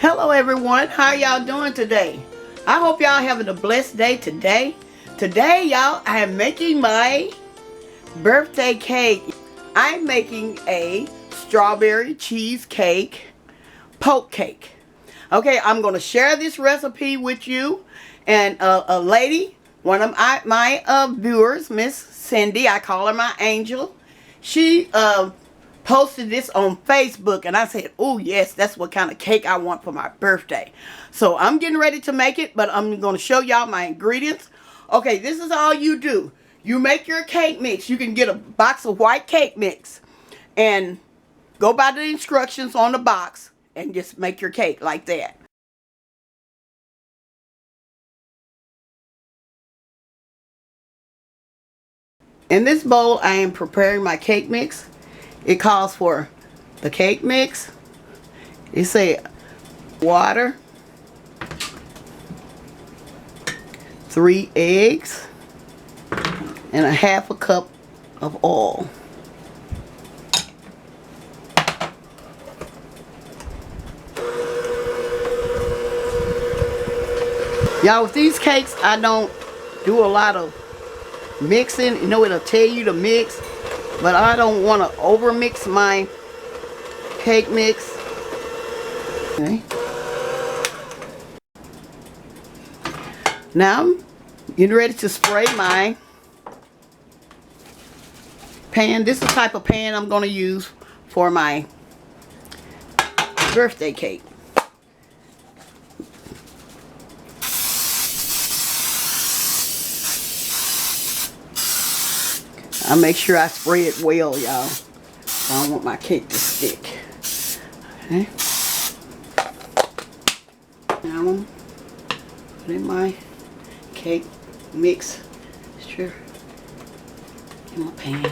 Hello everyone, how y'all doing today? I hope y'all having a blessed day today. Today y'all, I am making my birthday cake. I'm making a strawberry cheesecake poke cake. Okay, I'm going to share this recipe with you. And a lady, one of my viewers, Miss Cindy, I call her my angel. She posted this on Facebook, and I said, oh yes, that's what kind of cake I want for my birthday. So I'm getting ready to make it, but I'm going to show y'all my ingredients. Okay, this is all you do. You make your cake mix. You can get a box of white cake mix and go by the instructions on the box and just make your cake like that. In this bowl, I am preparing my cake mix. It calls for the cake mix. It say water, 3 eggs, and a half a cup of oil. Y'all, with these cakes, I don't do a lot of mixing. You know, it'll tell you to mix, but I don't want to over mix my cake mix. Okay. Now I'm getting ready to spray my pan. This is the type of pan I'm going to use for my birthday cake. I make sure I spray it well, y'all. I don't want my cake to stick. Okay. Now I'm going to put in my cake mix in my pan.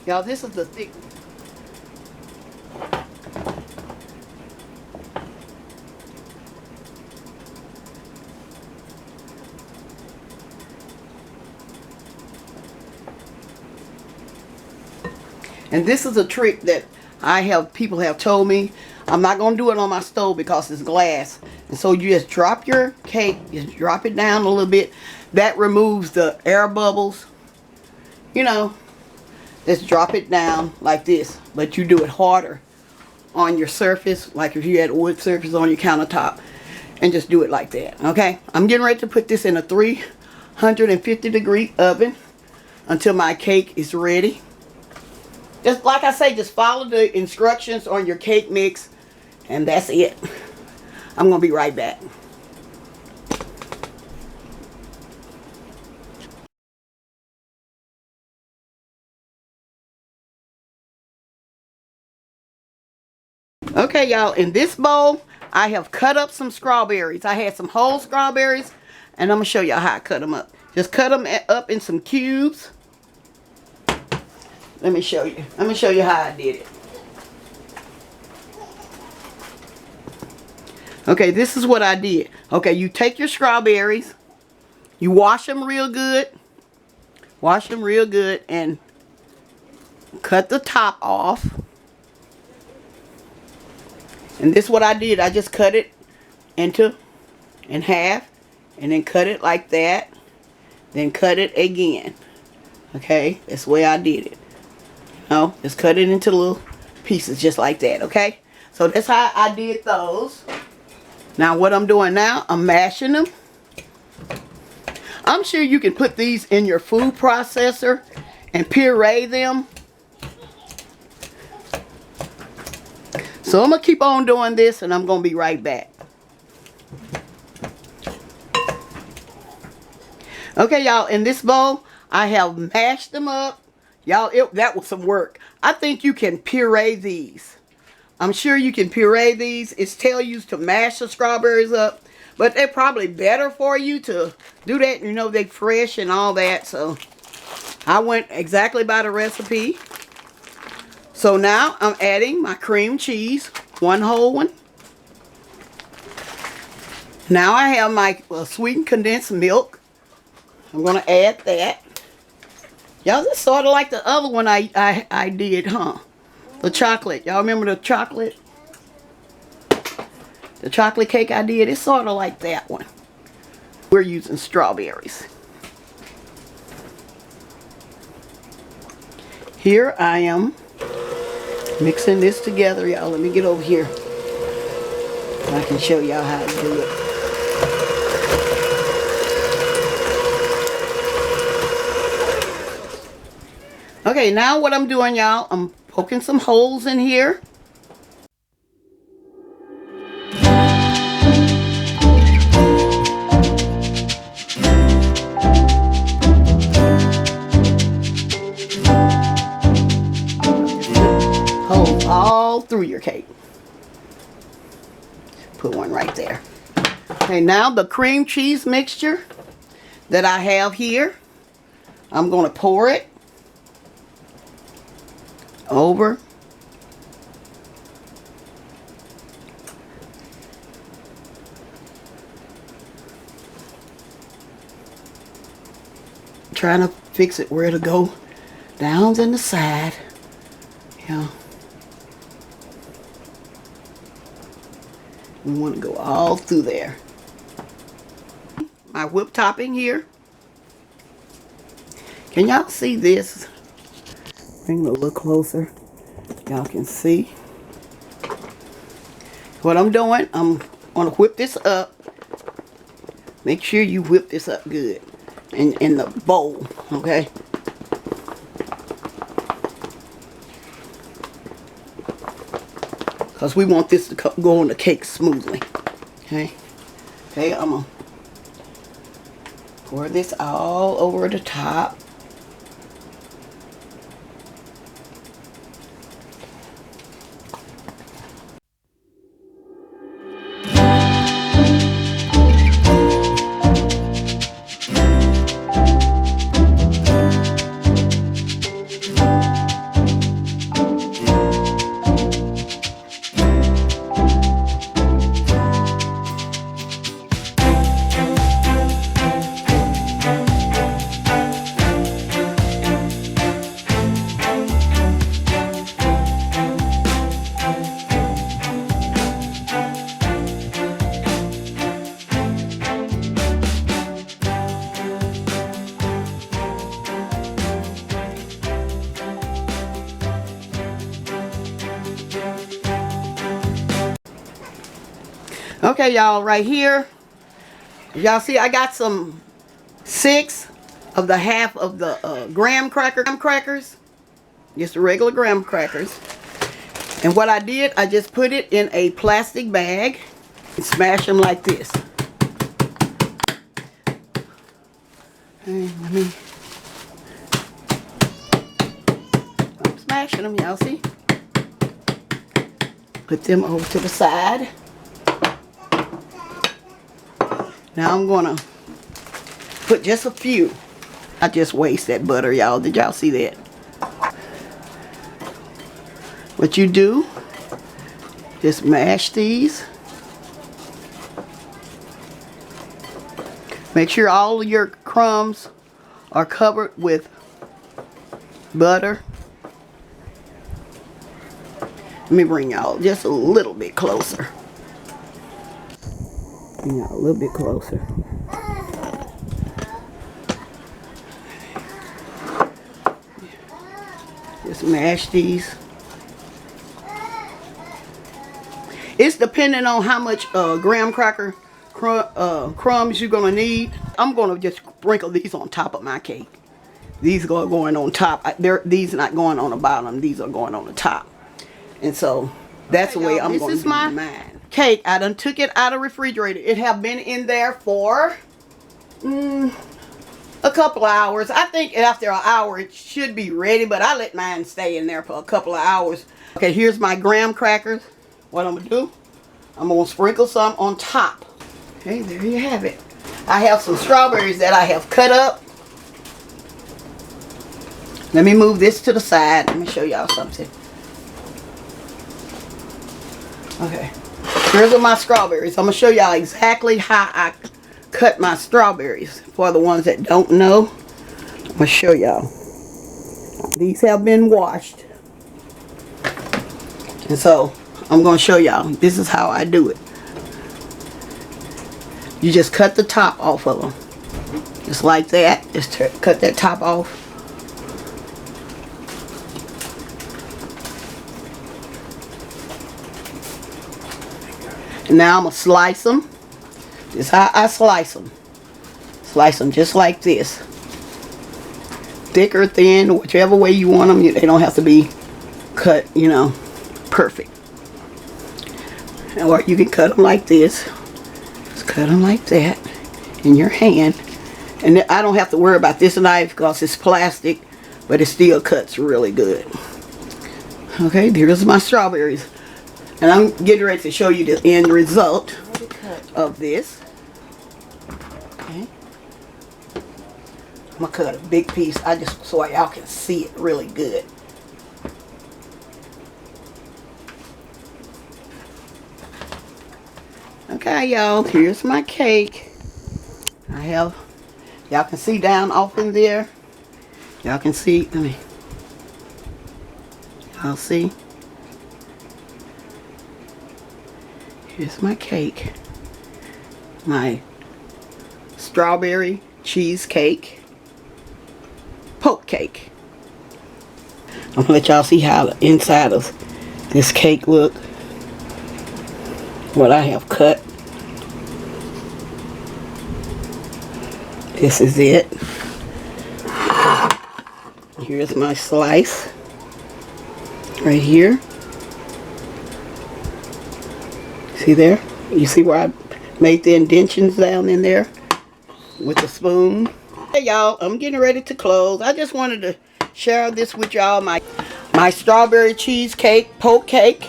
Y'all, this is the thick. And this is a trick that people have told me. I'm not going to do it on my stove because it's glass. And so you just drop your cake, just drop it down a little bit. That removes the air bubbles. You know, just drop it down like this. But you do it harder on your surface, like if you had wood surface on your countertop. And just do it like that, okay? I'm getting ready to put this in a 350-degree oven until my cake is ready. Just like I say, just follow the instructions on your cake mix, and that's it. I'm going to be right back. Okay, y'all, in this bowl, I have cut up some strawberries. I had some whole strawberries, and I'm going to show y'all how I cut them up. Just cut them up in some cubes. Let me show you. Let me show you how I did it. Okay, this is what I did. Okay, you take your strawberries. You wash them real good. Wash them real good and cut the top off. And this is what I did. I just cut it in half. And then cut it like that. Then cut it again. Okay, that's the way I did it. No, just cut it into little pieces just like that, okay? So that's how I did those. Now what I'm doing now, I'm mashing them. I'm sure you can put these in your food processor and puree them. So I'm going to keep on doing this and I'm going to be right back. Okay, y'all, in this bowl, I have mashed them up. Y'all, that was some work. I think you can puree these. I'm sure you can puree these. It's telling you to mash the strawberries up. But they're probably better for you to do that. You know, they're fresh and all that. So I went exactly by the recipe. So now I'm adding my cream cheese. One whole one. Now I have my sweetened condensed milk. I'm going to add that. Y'all, this sort of like the other one I did, huh? The chocolate. Y'all remember the chocolate? The chocolate cake I did? It's sort of like that one. We're using strawberries. Here I am mixing this together, y'all. Let me get over here so I can show y'all how to do it. Okay, now what I'm doing, y'all, I'm poking some holes in here. Holes all through your cake. Put one right there. Okay, now the cream cheese mixture that I have here, I'm going to pour it over. Trying to fix it where to go. Down in the side. Yeah. We want to go all through there. My whipped topping here. Can y'all see this? Bring it a little closer. Y'all can see. What I'm doing, I'm going to whip this up. Make sure you whip this up good in the bowl, okay? Because we want this to go on the cake smoothly. Okay? Okay, I'm going to pour this all over the top. Okay, y'all, right here, y'all see I got some 6 of the half of the graham crackers, just the regular graham crackers. And what I did, I just put it in a plastic bag and smash them like this. Okay, I'm smashing them, y'all see? Put them over to the side. Now I'm gonna put just a few. I just waste that butter, y'all. Did y'all see that? What you do, just mash these. Make sure all of your crumbs are covered with butter. Let me bring y'all just a little bit closer. Bring y'all a little bit closer. Just mash these. It's depending on how much graham cracker crumbs you're gonna need. I'm gonna just sprinkle these on top of my cake. These are going on top. These are not going on the bottom. These are going on the top. And so that's the way I'm going to do mine. Cake, I done took it out of the refrigerator. It have been in there for a couple of hours. I think after an hour it should be ready, but I let mine stay in there for a couple of hours. Okay, here's my graham crackers. What I'm gonna do, I'm gonna sprinkle some on top. Okay, there you have it. I have some strawberries that I have cut up. Let me move this to the side. Let me show y'all something. Okay, here's my strawberries. I'm gonna show y'all exactly how I cut my strawberries. For the ones that don't know, I'm gonna show y'all. These have been washed. And so I'm going to show y'all. This is how I do it. You just cut the top off of them. Just like that. Just cut that top off. And now I'm going to slice them. This is how I slice them. Slice them just like this. Thick or thin, whichever way you want them. They don't have to be cut, you know, perfect. Or you can cut them like this. Just cut them like that in your hand. And I don't have to worry about this knife because it's plastic, but it still cuts really good. Okay, here's my strawberries. And I'm getting ready to show you the end result of this. Okay. I'm gonna cut a big piece. So y'all can see it really good. Okay, y'all. Here's my cake. Y'all can see down off in there. Y'all can see. Y'all see. Here's my cake. My strawberry cheesecake poke cake. I'm gonna let y'all see how the inside of this cake look. What I have cut. This is it. Here's my slice right here. See there? You see where I made the indentions down in there with the spoon? Hey y'all, I'm getting ready to close. I just wanted to share this with y'all. My strawberry cheesecake poke cake.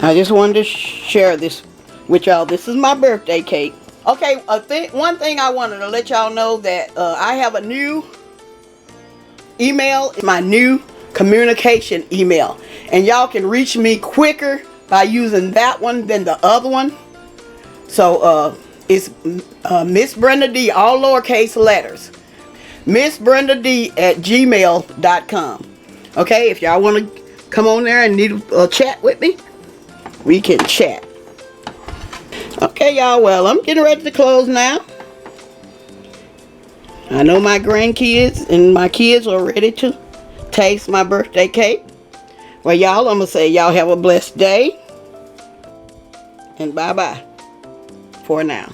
I just wanted to share this with y'all. This is my birthday cake. Okay, one thing I wanted to let y'all know that I have a new email. My new communication email. And y'all can reach me quicker by using that one than the other one. So it's msbrendadee, all lowercase letters. msbrendadee@gmail.com. Okay, if y'all want to come on there and need a chat with me, we can chat. Okay, y'all, well, I'm getting ready to close now. I know my grandkids and my kids are ready to taste my birthday cake. Well, y'all, I'm going to say y'all have a blessed day. And bye-bye for now.